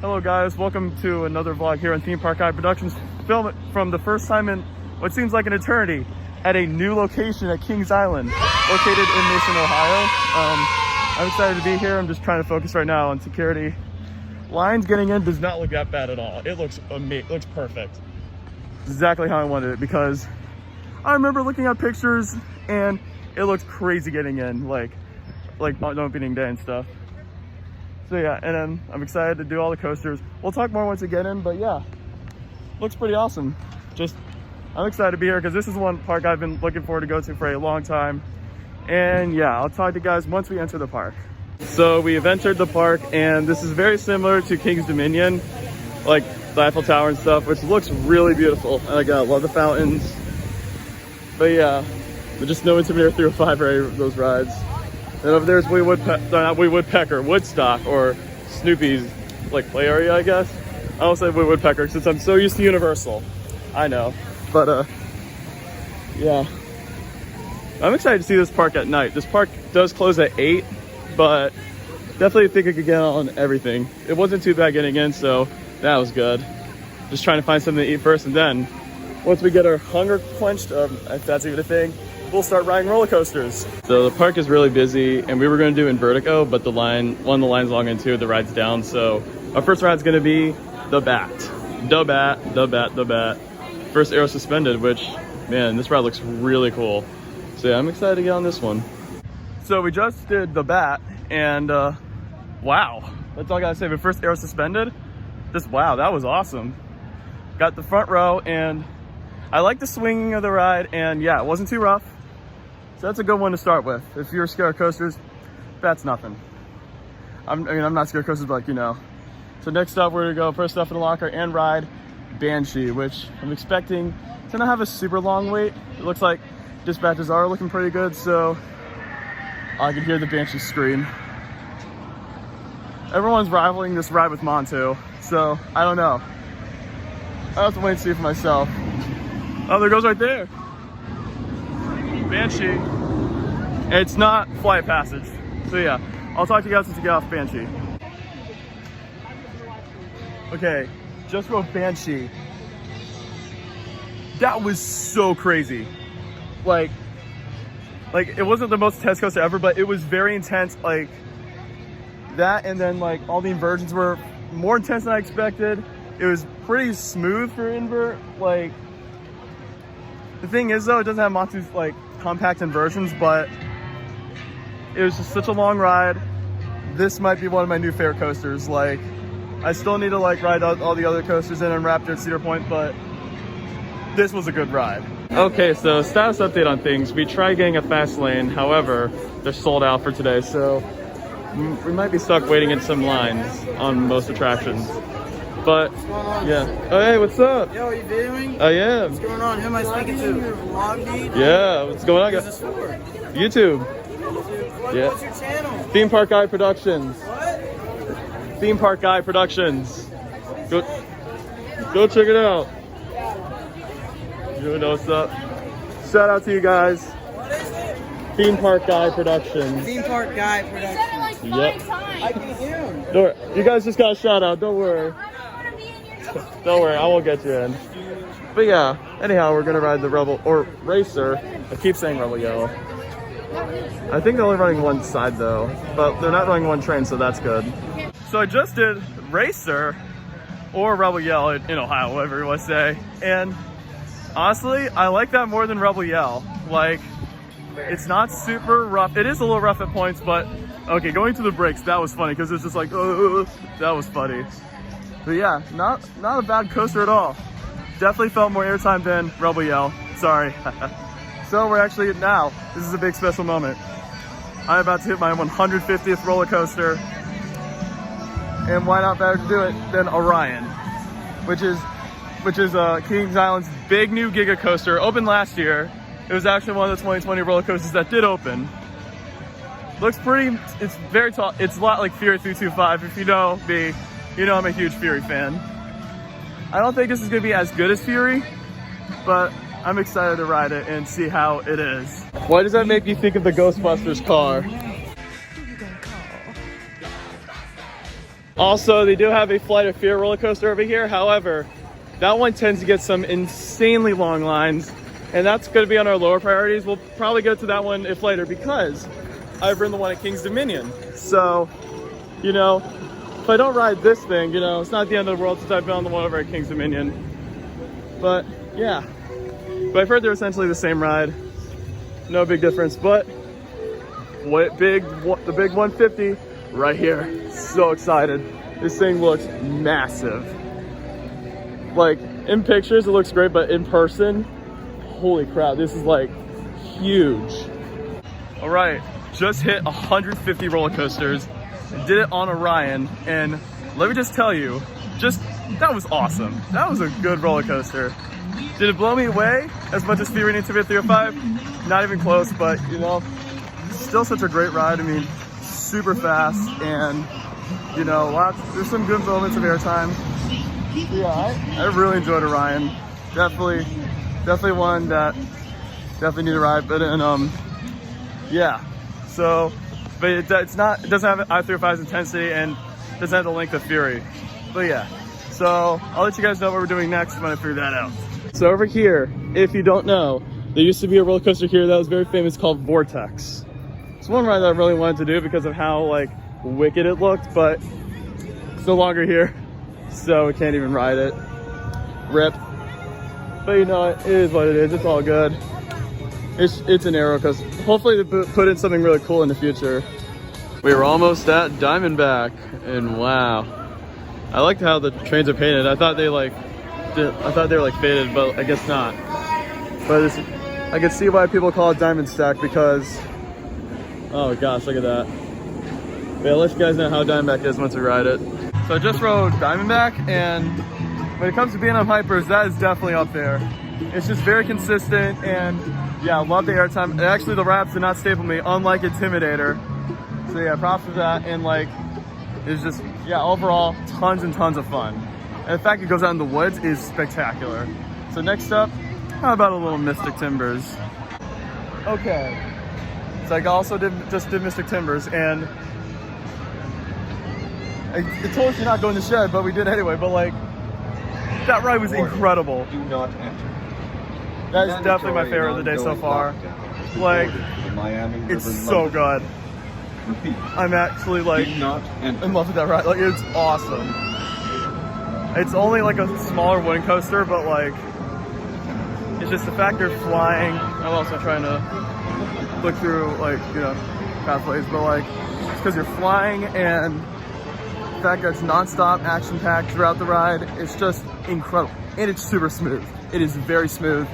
Hello guys, welcome to another vlog here on Theme Park Guy Productions. Film it from the first time in what seems like an eternity at a new location at Kings Island, located in Mason, Ohio. I'm excited to be here. I'm just trying to focus right now on security. Lines getting in does not look that bad at all. It looks amazing, it looks perfect. Exactly how I wanted it, because I remember looking at pictures and it looks crazy getting in, like on opening day and stuff. So yeah, and then I'm excited to do all the coasters. We'll talk more once we get in, but yeah, looks pretty awesome. I'm excited to be here because this is one park I've been looking forward to go to for a long time. And yeah, I'll talk to you guys once we enter the park. So we have entered the park, and this is very similar to King's Dominion, like the Eiffel Tower and stuff, which looks really beautiful. And I love the fountains. But yeah, but just no Intimidator 305 or any of those rides. And over there's Woodpecker, Woodstock, or Snoopy's like play area, I guess. I don't say Woodpecker since I'm so used to Universal. I know, but yeah. I'm excited to see this park at night. This park does close at 8, but definitely think I could get on everything. It wasn't too bad getting in, so that was good. Just trying to find something to eat first, and then once we get our hunger quenched, if that's even a thing, we'll start riding roller coasters. So the park is really busy, and we were going to do Invertigo, but one of the lines long and two of the ride's down. So our first ride's going to be the Bat. The Bat. First Aero Suspended, which, man, this ride looks really cool. So yeah, I'm excited to get on this one. So we just did the Bat, and wow, that's all I gotta say. But first Aero Suspended, wow, that was awesome. Got the front row, and I like the swinging of the ride, and yeah, it wasn't too rough. So that's a good one to start with. If you're scared of coasters, that's nothing. I'm not scared of coasters, but like, you know. So next up, we're gonna go first stuff in the locker and ride Banshee, which I'm expecting to not have a super long wait. It looks like dispatches are looking pretty good, so I can hear the Banshee scream. Everyone's rivaling this ride with Montu, so I don't know. I'll have to wait and see for myself. Oh, there goes right there. Banshee. It's not Flight Passage. So yeah, I'll talk to you guys once we get off Banshee. Okay, just wrote Banshee. That was so crazy. Like it wasn't the most intense coaster ever, but it was very intense. Like that, and then like all the inversions were more intense than I expected. It was pretty smooth for invert. Like, the thing is though, it doesn't have Montu's like compact inversions, but it was just such a long ride. This might be one of my new favorite coasters. Like, I still need to like ride all the other coasters in Raptor at Cedar Point, but this was a good ride. Okay, so status update on things. We tried getting a fast lane, however, they're sold out for today, so we might be stuck waiting in some lines on most attractions. But yeah. Oh hey, what's up? Yo, are you videoing? I am. What's going on? Who am I speaking to? Long Beach? Yeah, what's going on? What is this for? YouTube. Yeah. What's your channel? Theme Park Guy Productions. What? Theme Park Guy Productions. Go check it out. You know what's up? Shout out to you guys. What is it? Theme Park Guy Productions. Theme Park Guy Productions. Yep. I can hear him. Don't worry. You guys just got a shout out. Don't worry. Don't worry. I won't get you in. But yeah. Anyhow, we're gonna ride the Rebel or Racer. I keep saying Rebel Yellow. I think they're only running one side though, but they're not running one train, so that's good. So I just did Racer or Rebel Yell in Ohio, whatever you want to say, and honestly, I like that more than Rebel Yell. Like, it's not super rough. It is a little rough at points, but okay, going to the brakes, that was funny because it's just like, that was funny. But yeah, not a bad coaster at all. Definitely felt more airtime than Rebel Yell. Sorry. So we're actually now, this is a big special moment. I'm about to hit my 150th roller coaster. And why not better to do it than Orion, which is Kings Island's big new Giga coaster, opened last year. It was actually one of the 2020 roller coasters that did open. Looks pretty, it's very tall. It's a lot like Fury 325. If you know me, you know I'm a huge Fury fan. I don't think this is gonna be as good as Fury, but I'm excited to ride it and see how it is. Why does that make you think of the Ghostbusters car? Also, they do have a Flight of Fear roller coaster over here. However, that one tends to get some insanely long lines, and that's going to be on our lower priorities. We'll probably go to that one if later, because I've ridden the one at King's Dominion. So, you know, if I don't ride this thing, you know, it's not the end of the world since I've been on the one over at King's Dominion. But yeah, but I've heard they're essentially the same ride. No big difference, but the big 150 right here. So excited. This thing looks massive. Like in pictures it looks great, but in person, holy crap, this is like huge. All right, just hit 150 roller coasters, did it on Orion, and let me just tell you, that was awesome. That was a good roller coaster. Did it blow me away as much as Speed Rating 305? Not even close, but you know, still such a great ride. I mean, super fast, and you know, there's some good moments of airtime. Yeah, I really enjoyed Orion. Definitely one that definitely need to ride. But yeah. So, but it doesn't have I-305's intensity and doesn't have the length of Fury. But yeah. So I'll let you guys know what we're doing next when I figure that out. So over here, if you don't know, there used to be a roller coaster here that was very famous called Vortex. It's one ride that I really wanted to do because of how like wicked it looked, but it's no longer here, so we can't even ride it. Rip. But you know, it is what it is. It's all good. It's an aero coaster. Hopefully they put in something really cool in the future. We were almost at Diamondback, and wow, I liked how the trains are painted. I thought they were like faded, but I guess not. But I can see why people call it Diamond Stack, because oh gosh, look at that. But I'll let you guys know how Diamondback is once we ride it. So I just rode Diamondback, and when it comes to B&M Hypers, that is definitely up there. It's just very consistent, and yeah, I love the airtime. Actually, the wraps did not staple me, unlike Intimidator. So yeah, props for that. And like, it's just, yeah, overall, tons and tons of fun. And the fact it goes out in the woods is spectacular. So next up, how about a little Mystic Timbers? Okay, so I also just did Mystic Timbers, and I told us you're not going to shed, but we did anyway. But like, that ride was incredible. Do not enter. That is definitely my favorite of the day so far. Like, it's so good. Repeat. I'm actually like Do not enter. in love with that ride. Like, it's awesome. It's only like a smaller wooden coaster, but like, it's just the fact you're flying. I'm also trying to look through like, you know, pathways, but like, it's because you're flying, and the fact that it's non-stop, action-packed throughout the ride, it's just incredible. And it's super smooth. It is very smooth.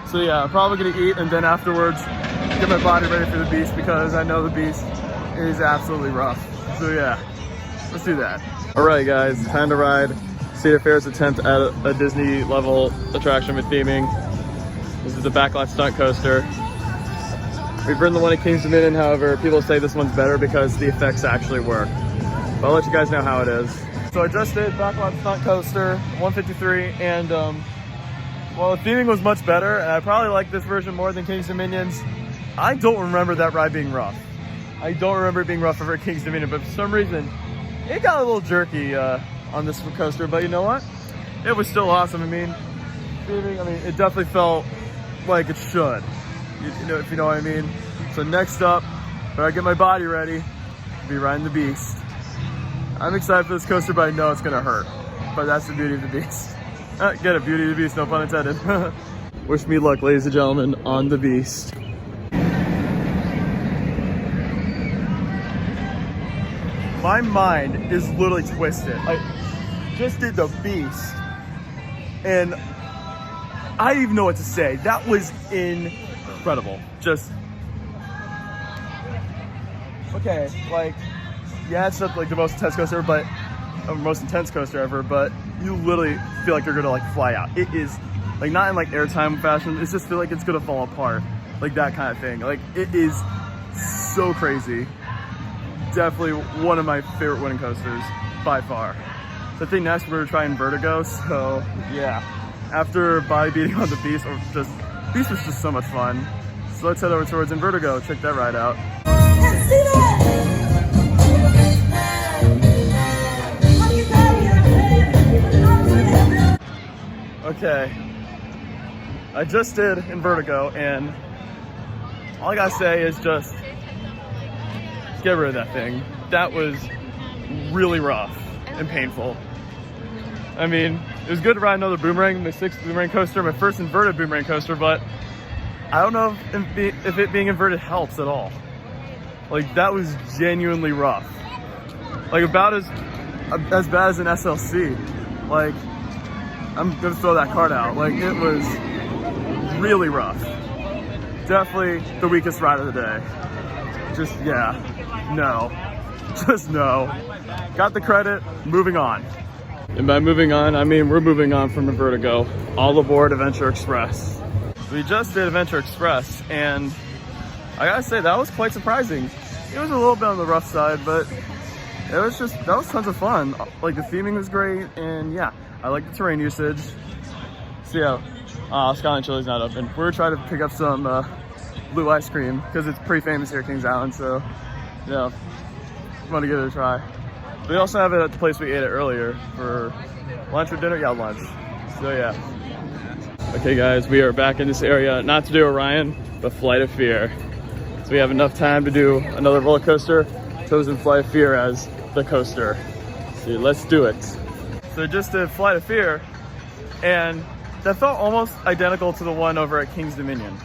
So yeah, I'm probably gonna eat, and then afterwards get my body ready for the beast, because I know the beast is absolutely rough. So yeah, let's do that. All right guys, time to ride Cedar Fair's attempt at a Disney level attraction with theming. This is the Backlot Stunt Coaster. We've ridden the one at King's Dominion, however, people say this one's better because the effects actually work. But I'll let you guys know how it is. So I just did Backlot Stunt Coaster 153, and well, the theming was much better, and I probably like this version more than King's Dominion's. I don't remember that ride being rough. I don't remember it being rough over at King's Dominion, but for some reason, it got a little jerky on this coaster. But you know what? It was still awesome. I mean, it definitely felt like it should. You know, if you know what I mean. So next up, when I get my body ready, I'll be riding the Beast. I'm excited for this coaster, but I know it's gonna hurt. But that's the beauty of the Beast. Get it, beauty of the Beast, no pun intended. Wish me luck, ladies and gentlemen, on the Beast. My mind is literally twisted. I just did the Beast, and I don't even know what to say. That was incredible. Just, okay, like, yeah, it's not like the most intense coaster, but you literally feel like you're gonna like fly out. It is like not in like airtime fashion. It's just feel like it's gonna fall apart, like that kind of thing. Like, it is so crazy. Definitely one of my favorite winning coasters by far. So I think next we're gonna try Vertigo. So yeah, after body beating on the Beast, Beast was just so much fun. So let's head over towards Vertigo. Check that ride out. Okay. I just did Invertigo, and all I gotta say is just get rid of that thing. That was really rough and painful. I mean, it was good to ride another Boomerang, my 6th Boomerang coaster, my first inverted Boomerang coaster, but I don't know if it being inverted helps at all. Like, that was genuinely rough. Like, about as bad as an SLC. Like, I'm gonna throw that card out. Like, it was really rough. Definitely the weakest ride of the day. Just, yeah, no. Just no. Got the credit, moving on. And by moving on, I mean we're moving on from Invertigo. All aboard Adventure Express. We just did Adventure Express, and I gotta say, that was quite surprising. It was a little bit on the rough side, but that was tons of fun. Like, the theming was great, and yeah, I like the terrain usage. So yeah, Skyline Chili's not open. We're trying to pick up some blue ice cream because it's pretty famous here at Kings Island, so yeah, want to give it a try. We also have it at the place we ate it earlier for lunch or dinner. Yeah, lunch. So yeah. Okay guys, we are back in this area, not to do Orion, but Flight of Fear. So we have enough time to do another roller coaster, chosen Flight of Fear as the coaster. So let's do it. So just did Flight of Fear, and that felt almost identical to the one over at King's Dominion.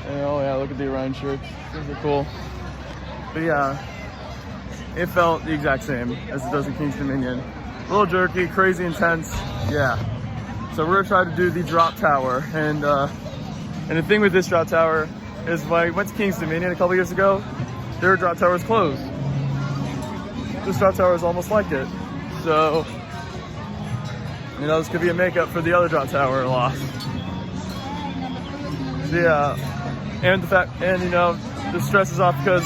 And, oh yeah, look at the Orion shirts. Those are cool. But yeah, it felt the exact same as it does in King's Dominion. A little jerky, crazy intense, yeah. So we're gonna try to do the drop tower, and the thing with this drop tower is when I went to King's Dominion a couple years ago, their drop tower was closed. This drop tower is almost like it. So, you know, this could be a makeup for the other drop tower loss. So yeah, and you know, the stress is off because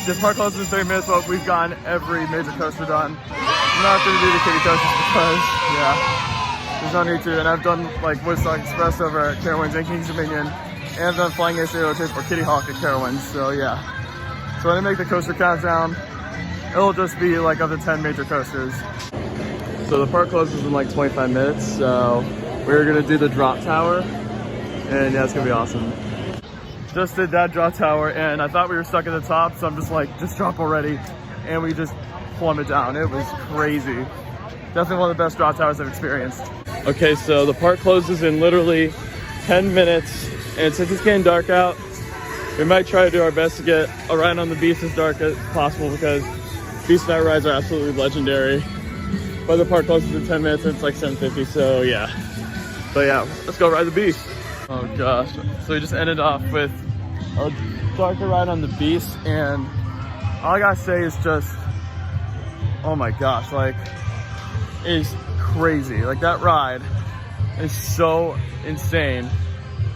the park closes in 30 minutes, but we've gotten every major coaster done. I'm not gonna do the kiddie coasters because, yeah, there's no need to. And I've done like Woodstock Express over at Carowinds and King's Dominion, and I've done Flying Ace Aerotape or Kitty Hawk at Carowinds, so yeah. So when I make the coaster countdown, it'll just be like of the 10 major coasters. So the park closes in like 25 minutes, so we're gonna do the drop tower, and yeah, it's gonna be awesome. Just did that drop tower, and I thought we were stuck at the top, so I'm just like, just drop already, and we just plummeted down. It was crazy. Definitely one of the best drop towers I've experienced. Okay, so the park closes in literally 10 minutes, and since it's getting dark out, we might try to do our best to get a ride on the Beast as dark as possible, because Beast night rides are absolutely legendary. But the park closes in 10 minutes and it's like 7:50, so yeah. But yeah, let's go ride the Beast. Oh gosh. So we just ended off with a darker ride on the Beast, and all I gotta say is just, oh my gosh, like, it is crazy. Like, that ride is so insane.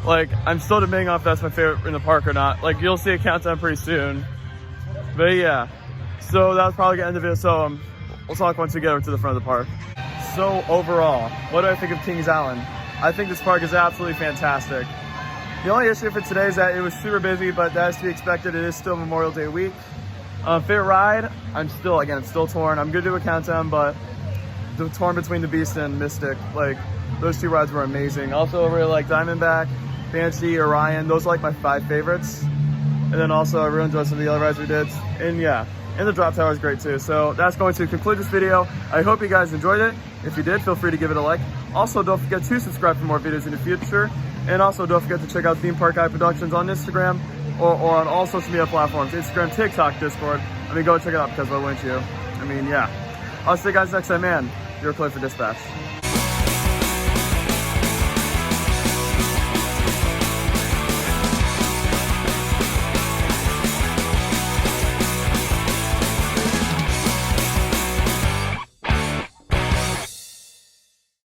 Like, I'm still debating on if that's my favorite in the park or not. Like, you'll see a countdown pretty soon. But yeah, so that was probably gonna end the video. So we'll talk once we get over to the front of the park. So overall, what do I think of Kings Island? I think this park is absolutely fantastic. The only issue for today is that it was super busy, but that is to be expected. It is still Memorial Day week. Favorite ride, I'm still torn. I'm gonna do a countdown, but the torn between the Beast and Mystic. Like, those two rides were amazing. Also, I really like Diamondback, Banshee, Orion. Those are like my 5 favorites. And then also I really enjoyed some of the other rides we did. And yeah, and the drop tower is great too. So that's going to conclude this video. I hope you guys enjoyed it. If you did, feel free to give it a like. Also, don't forget to subscribe for more videos in the future. And also, don't forget to check out Theme Park Guy Productions on Instagram or on all social media platforms. Instagram, TikTok, Discord. I mean, go check it out, because why wouldn't you? I mean, yeah. I'll see you guys next time, man. You're clear for dispatch.